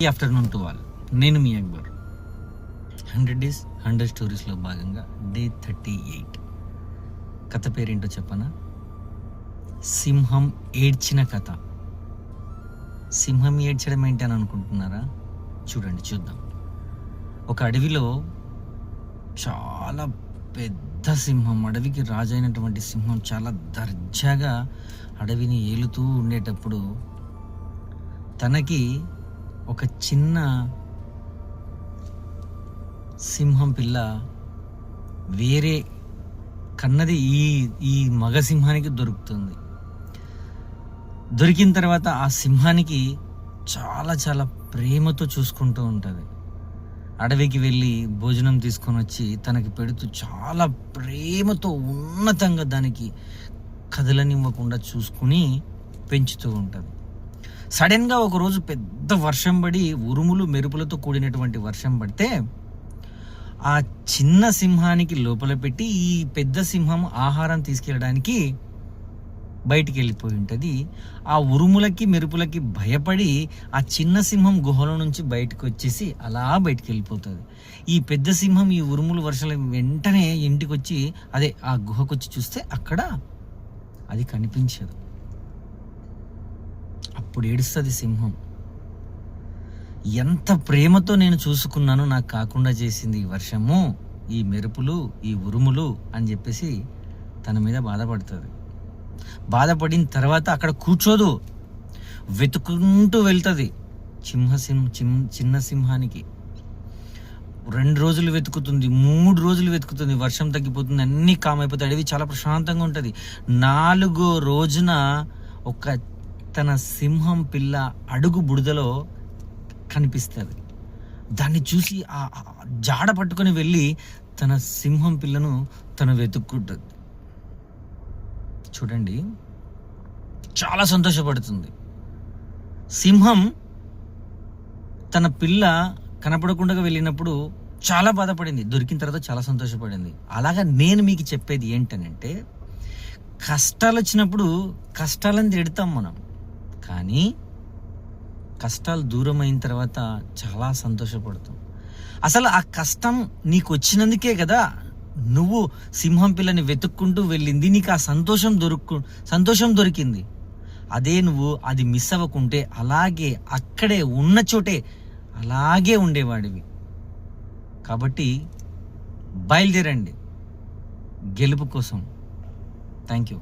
ఈ afternoon to all, నేను మీ Akbar. 100 Days 100 Stories భాగంగా డే 38. కథ పేరేంటో చెప్పనా? సింహం ఏడ్చిన కథ. సింహం ఏడ్చడం ఏంటి అని అనుకుంటున్నారా? చూద్దాం. ఒక అడవిలో చాలా పెద్ద సింహం, అడవికి రాజైనటువంటి సింహం చాలా దర్జాగా అడవిని ఏలుతూ ఉండేటప్పుడు తనకి ఒక చిన్న సింహం పిల్ల వేరే కన్నది ఈ మగ సింహానికి దొరుకుతుంది. దొరికిన తర్వాత ఆ సింహానికి చాలా చాలా ప్రేమతో చూసుకుంటూ ఉంటుంది. అడవికి వెళ్ళి భోజనం తీసుకొని వచ్చి తనకి పెడుతూ చాలా ప్రేమతో ఉన్నతంగా దానికి కదలనివ్వకుండా చూసుకుని పెంచుతూ ఉంటుంది. సడన్గా ఒకరోజు పెద్ద వర్షం పడి, ఉరుములు మెరుపులతో కూడినటువంటి వర్షం పడితే ఆ చిన్న సింహానికి లోపల పెట్టి ఈ పెద్ద సింహం ఆహారం తీసుకెళ్ళడానికి బయటికి వెళ్ళిపోయి ఉంటుంది. ఆ ఉరుములకి మెరుపులకి భయపడి ఆ చిన్న సింహం గుహలో నుంచి బయటకు వచ్చేసి అలా బయటికి వెళ్ళిపోతుంది. ఈ పెద్ద సింహం ఈ ఉరుములు వర్షాల వెంటనే ఇంటికి వచ్చి ఆ గుహకు వచ్చి చూస్తే అక్కడ అది కనిపించదు. అప్పుడు ఏడుస్తుంది సింహం. ఎంత ప్రేమతో నేను చూసుకున్నాను, నాకు కాకుండా చేసింది ఈ వర్షము, ఈ మెరుపులు, ఈ ఉరుములు అని చెప్పేసి తన మీద బాధపడుతుంది. బాధపడిన తర్వాత అక్కడ కూర్చోదు, వెతుకుంటూ వెళ్తుంది చిన్న సింహానికి. 2 రోజులు వెతుకుతుంది, 3 రోజులు వెతుకుతుంది. వర్షం తగ్గిపోతుంది, అన్నీ కామైపోతాయి, అడవి చాలా ప్రశాంతంగా ఉంటుంది. 4వ రోజున తన సింహం పిల్ల అడుగు బుడదలో కనిపిస్తుంది. దాన్ని చూసి ఆ జాడ పట్టుకొని వెళ్ళి తన సింహం పిల్లను తను వెతుక్కుంటుంది. చూడండి, చాలా సంతోషపడుతుంది. సింహం తన పిల్ల కనపడకుండా వెళ్ళినప్పుడు చాలా బాధపడింది, దొరికిన తర్వాత చాలా సంతోషపడింది. అలాగా నేను మీకు చెప్పేది ఏంటనంటే, కష్టాలు వచ్చినప్పుడు కష్టాలను తిడతాం మనం, కానీ కష్టాలు దూరం అయిన తర్వాత చాలా సంతోషపడతాం. అసలు ఆ కష్టం నీకు వచ్చినందుకే కదా నువ్వు సింహం పిల్లని వెతుక్కుంటూ వెళ్ళింది, నీకు ఆ సంతోషం దొరికింది. అదే నువ్వు అది మిస్ అవ్వకుంటే అలాగే అక్కడే ఉన్న చోటే అలాగే ఉండేవాడివి. కాబట్టి బయలుదేరండి గెలుపు కోసం. Thank you.